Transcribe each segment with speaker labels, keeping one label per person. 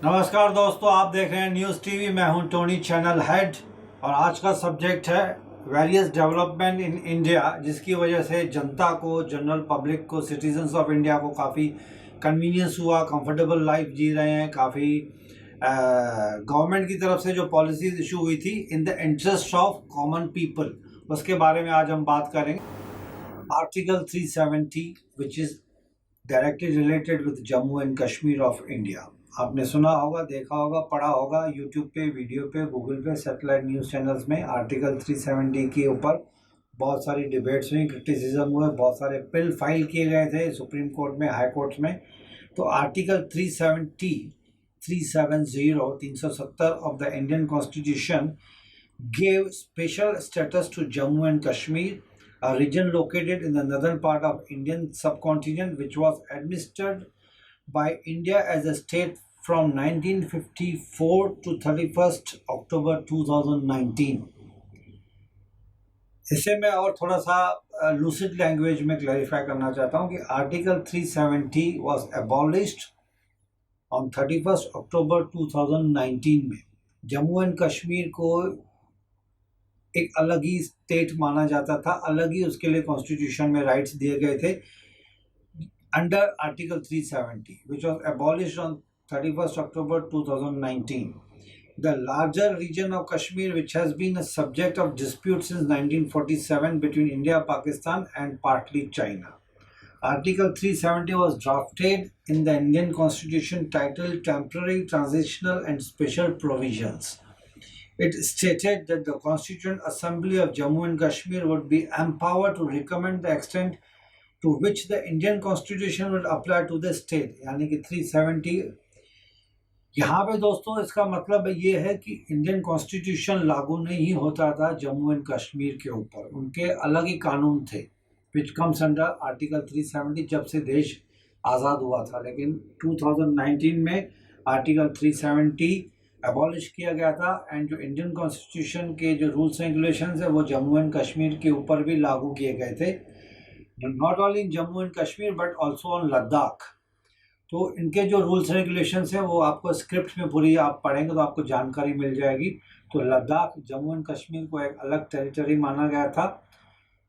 Speaker 1: नमस्कार दोस्तों, आप देख रहे हैं न्यूज़ टीवी। मैं हूं टोनी, चैनल हेड। और आज का सब्जेक्ट है वेरियस डेवलपमेंट इन इंडिया, जिसकी वजह से जनता को, जनरल पब्लिक को, सिटीजन्स ऑफ इंडिया को काफ़ी कन्वीनियंस हुआ, कंफर्टेबल लाइफ जी रहे हैं। काफ़ी गवर्नमेंट की तरफ से जो पॉलिसीज इशू हुई थी in the interest of common people, उसके बारे में आज हम बात करेंगे। Article 370 which is directly related with Jammu and Kashmir of India. आपने सुना होगा, देखा होगा, पढ़ा होगा यूट्यूब पे, वीडियो पे, गूगल पे, सैटेलाइट न्यूज़ चैनल्स में आर्टिकल 370 के ऊपर बहुत सारी डिबेट्स हुई, क्रिटिसिज्म हुए, बहुत सारे बिल फाइल किए गए थे सुप्रीम कोर्ट में, हाई कोर्ट में। तो article 370 of the Indian constitution gave special status to Jammu and Kashmir, a region located in the northern part of Indian subcontinent, which was administered by India as a state from 1954 to 31st October 2019. इसे मैं और थोड़ा सा lucid language में clarify करना चाहता हूँ कि article 370 was abolished on 31st October 2019 में। जम्मू एंड कश्मीर को एक अलग ही स्टेट माना जाता था, अलग ही उसके लिए कॉन्स्टिट्यूशन में राइट्स दिए गए थे under article 370 which was abolished on 31st October 2019. The larger region of Kashmir, which has been a subject of dispute since 1947 between India, Pakistan and partly China. Article 370 was drafted in the Indian Constitution titled Temporary, Transitional and Special Provisions. It stated that the Constituent Assembly of Jammu and Kashmir would be empowered to recommend the extent to which the Indian Constitution would apply to the state, यानी कि 370। यहाँ पे दोस्तों इसका मतलब ये है कि इंडियन कॉन्स्टिट्यूशन लागू नहीं होता था जम्मू एंड कश्मीर के ऊपर, उनके अलग ही कानून थे विच कम्स अंडर आर्टिकल 370 जब से देश आज़ाद हुआ था। लेकिन 2019 में आर्टिकल 370 एबॉलिश किया गया था एंड जो इंडियन कॉन्स्टिट्यूशन के जो रूल्स रेगुलेशंस है वो जम्मू एंड कश्मीर के ऊपर भी लागू किए गए थे, not only in Jammu and Kashmir but also on Ladakh. तो इनके जो रूल्स रेगुलेशंस है वो आपको स्क्रिप्ट में पूरी आप पढ़ेंगे तो आपको जानकारी मिल जाएगी। तो लद्दाख, जम्मू एंड कश्मीर को एक अलग टेरिटरी माना गया था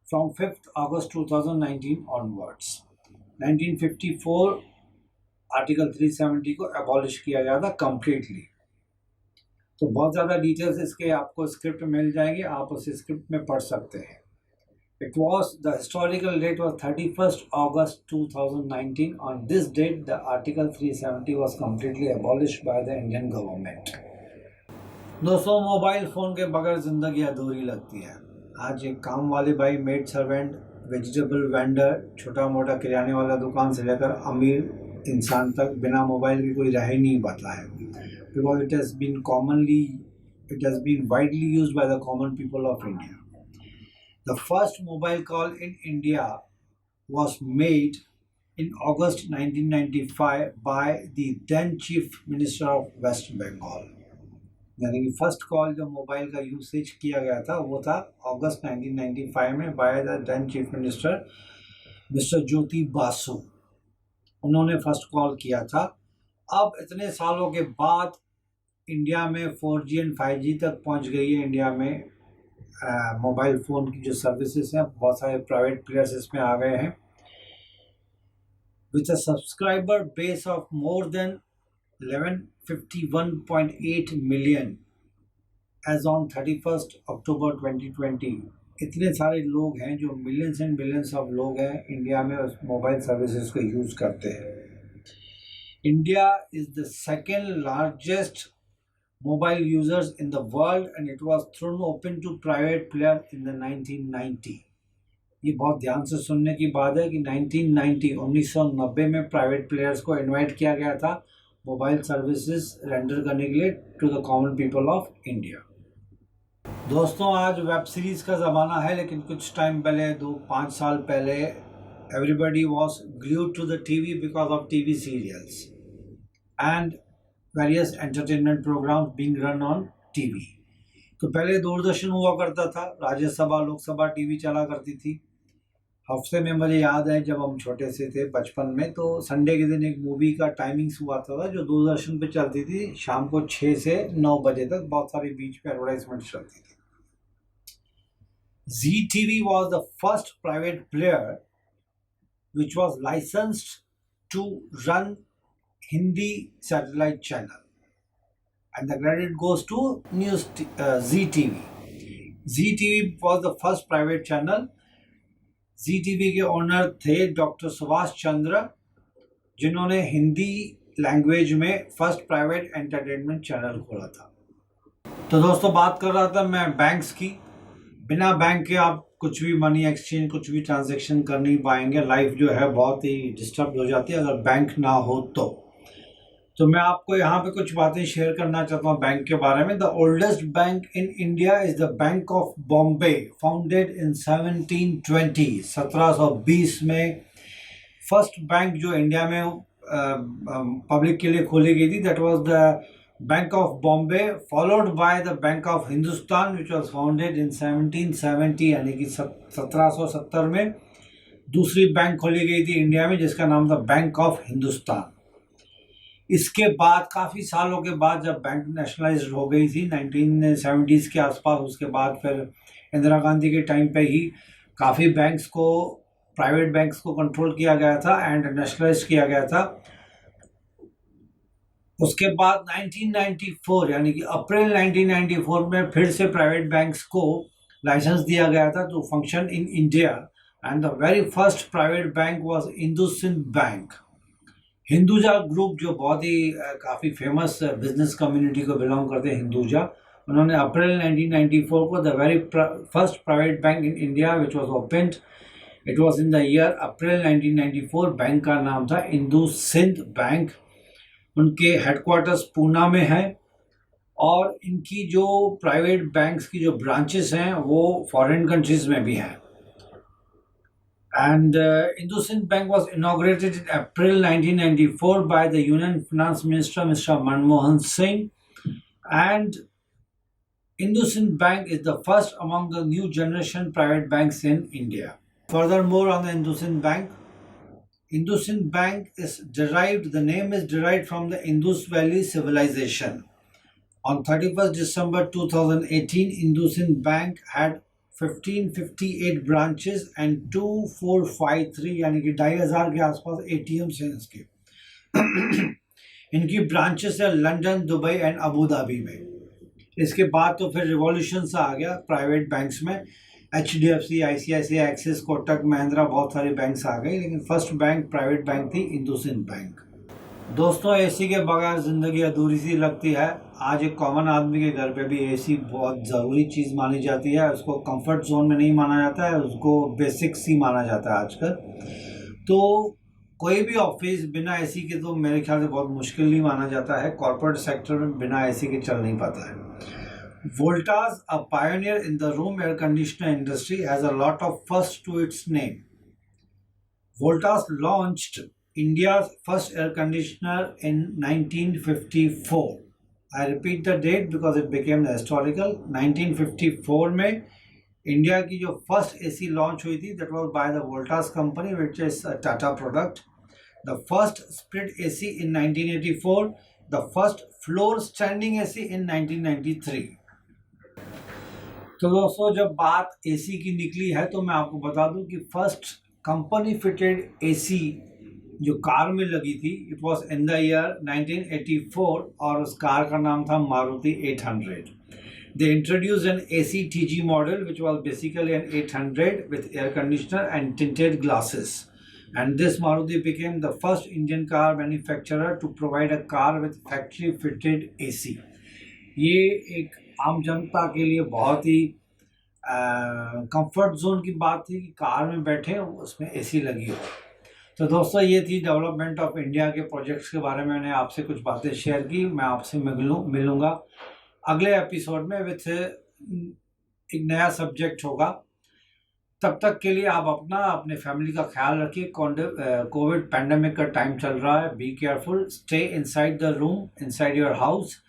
Speaker 1: फ्रॉम 5 अगस्त 2019 ऑनवर्ड्स। 1954 आर्टिकल 370 को एबॉलिश किया गया था कम्प्लीटली। तो बहुत ज़्यादा डिटेल्स इसके आपको स्क्रिप्ट मिल जाएंगे, आप उस स्क्रिप्ट में पढ़ सकते हैं। It was the historical date was 31st August 2019. On this date, the Article 370 was completely abolished by the Indian government. दोस्तों, मोबाइल फ़ोन के बगैर ज़िंदगी अधूरी लगती है। आज एक काम वाले भाई, मेड सर्वेंट, वेजिटेबल वेंडर, छोटा मोटा किराने वाला दुकान से लेकर अमीर इंसान तक बिना मोबाइल के कोई रह ही नहीं पाता है। Because it has been widely used by the common people of India. The first mobile call in India was made in August 1995 by the then Chief Minister of West Bengal. यानी कि first call जो mobile का usage किया गया था वो था अगस्त 1995 में by the then chief minister mister Jyoti Basu. उन्होंने फर्स्ट कॉल किया था। अब इतने सालों के बाद इंडिया में 4G एंड 5G तक पहुंच गई है। इंडिया में मोबाइल फ़ोन की जो सर्विसेज हैं, बहुत सारे प्राइवेट प्लेयर्स इसमें आ गए हैं। With a subscriber base of more than 1151.8 million as on 31st October 2020। इतने सारे लोग हैं जो मिलियंस एंड मिलियंस ऑफ लोग हैं इंडिया में उस मोबाइल सर्विसेज को यूज़ करते हैं। India is the second largest mobile users in the world and it was thrown open to private player in the 1990। ये बहुत ध्यान से सुनने की बात है कि 1990 में प्राइवेट प्लेयर्स को इनवाइट किया गया था मोबाइल सर्विसेज रेंडर करने के लिए to the common people of India. दोस्तों, आज वेब सीरीज़ का ज़माना है, लेकिन कुछ टाइम पहले, 2-5 साल पहले, everybody was glued to the TV because of TV serials and various entertainment programmes being run on TV. तो पहले दूरदर्शन हुआ करता था, राज्यसभा लोकसभा टीवी चला करती थी। हफ्ते में मुझे याद है जब हम छोटे से थे बचपन में, तो संडे के दिन एक मूवी का टाइमिंग्स हुआ था जो दूरदर्शन पे चलती थी शाम को 6 से 9 बजे तक, बहुत सारी बीच पे एडवर्टाइजमेंट चलती थी। Zee TV was the first private player which was licensed to run Hindi satellite channel, and the credit goes to ZTV. ZTV was the first private channel. ZTV के ओनर थे डॉक्टर सुभाष चंद्र, जिन्होंने हिंदी लैंग्वेज में first private entertainment channel खोला था। तो दोस्तों, बात कर रहा था मैं बैंक्स की। बिना बैंक के आप कुछ भी मनी एक्सचेंज, कुछ भी ट्रांजैक्शन कर नहीं पाएंगे। लाइफ जो है बहुत ही डिस्टर्ब हो जाती है अगर बैंक ना हो तो मैं आपको यहाँ पे कुछ बातें शेयर करना चाहता हूँ बैंक के बारे में। The oldest bank in India is the bank of Bombay, founded in 1720, 1720 में फर्स्ट बैंक जो इंडिया में पब्लिक के लिए खोली गई थी, that was the Bank of Bombay, followed by the Bank of Hindustan, which was founded in 1770, यानी कि 1770 में दूसरी बैंक खोली गई थी इंडिया में जिसका नाम था बैंक ऑफ हिंदुस्तान। इसके बाद काफ़ी सालों के बाद जब बैंक नेशनलाइज्ड हो गई थी 1970s के आसपास, उसके बाद फिर इंदिरा गांधी के टाइम पे ही काफ़ी बैंक्स को, प्राइवेट बैंक्स को कंट्रोल किया गया था एंड नेशनलाइज किया गया था। उसके बाद 1994 यानी कि अप्रैल 1994 में फिर से प्राइवेट बैंक्स को लाइसेंस दिया गया था to function in India, and the very first private bank was IndusInd bank. Hinduja group जो बहुत ही काफ़ी फेमस बिजनेस कम्युनिटी को बिलोंग करते हैं, हिंदुजा, उन्होंने अप्रैल 1994 को the very first private bank in India which was opened, it was in the year April 1994। Bank का नाम था इंडसइंड बैंक। उनके हेडक्वार्टर्स पूना में है और इनकी जो प्राइवेट बैंक्स की जो ब्रांचेस हैं वो फॉरेन कंट्रीज में भी हैं। And IndusInd bank was inaugurated in April 1994 by the union finance minister mister Manmohan Singh, and IndusInd bank is the first among the new generation private banks in India. Further more on the IndusInd bank. IndusInd Bank is derived, the name is derived from the Indus Valley civilization. On 31st December 2018, IndusInd Bank had 1558 branches and 2453 यानी कि 2500 के आसपास ATMs हैं इसके। इनकी branches है London, Dubai and Abu Dhabi में। इसके बाद तो फिर रिवॉल्यूशन सा आ गया प्राइवेट बैंक्स में। HDFC, ICICI, axis, Kotak Mahindra, बहुत सारे बैंक्स आ गए, लेकिन फर्स्ट बैंक प्राइवेट बैंक थी इंडसइंड बैंक। दोस्तों, एसी के बगैर ज़िंदगी अधूरी सी लगती है। आज एक कॉमन आदमी के घर पे भी एसी बहुत ज़रूरी चीज़ मानी जाती है। उसको कंफर्ट जोन में नहीं माना जाता है, उसको बेसिक्स ही माना जाता है आजकल। तो कोई भी ऑफिस बिना एसी के तो मेरे ख्याल से बहुत मुश्किल नहीं माना जाता है। कॉर्पोरेट सेक्टर में बिना एसी के चल नहीं पाता है। Voltas, a pioneer in the room air conditioner industry, has a lot of firsts to its name. Voltas launched India's first air conditioner in 1954. I repeat the date because it became historical. 1954 में India की जो first AC launch हुई थी, that was by the Voltas company, which is a Tata product. The first split AC in 1984. The first floor standing AC in 1993. तो दोस्तों, जब बात AC की निकली है तो मैं आपको बता दूं कि फर्स्ट कंपनी फिटेड एसी जो कार में लगी थी, it was in the year 1984 और उस कार का नाम था Maruti 800। They introduced an AC TG model which was basically an 800 with air conditioner and tinted glasses, and this Maruti became the first Indian car manufacturer to provide a car with factory fitted AC. ये एक आम जनता के लिए बहुत ही comfort zone की बात थी कि कार में बैठे उसमें एसी लगी हो। तो दोस्तों, ये थी डेवलपमेंट ऑफ इंडिया के प्रोजेक्ट्स के बारे में मैंने आपसे कुछ बातें शेयर की। मैं आपसे मिलूँगा अगले एपिसोड में विथ एक नया सब्जेक्ट होगा। तब तक के लिए आप अपने फैमिली का ख्याल रखिए। कोविड पैंडेमिक का टाइम चल रहा है। Be careful, stay inside the room, inside your house,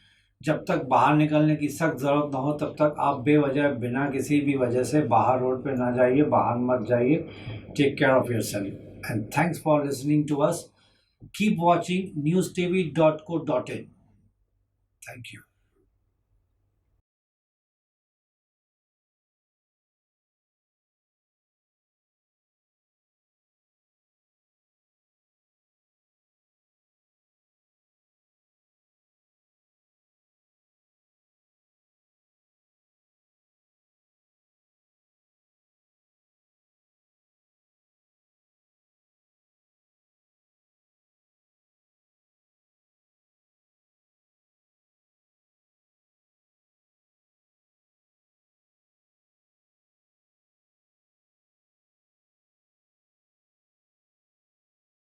Speaker 1: जब तक बाहर निकलने की सख्त ज़रूरत ना हो तब तक आप बेवजह बिना किसी भी वजह से बाहर रोड पे ना जाइए, बाहर मत जाइए. Take care of yourself and thanks for listening to us. Keep watching newstv.co.in. Thank you.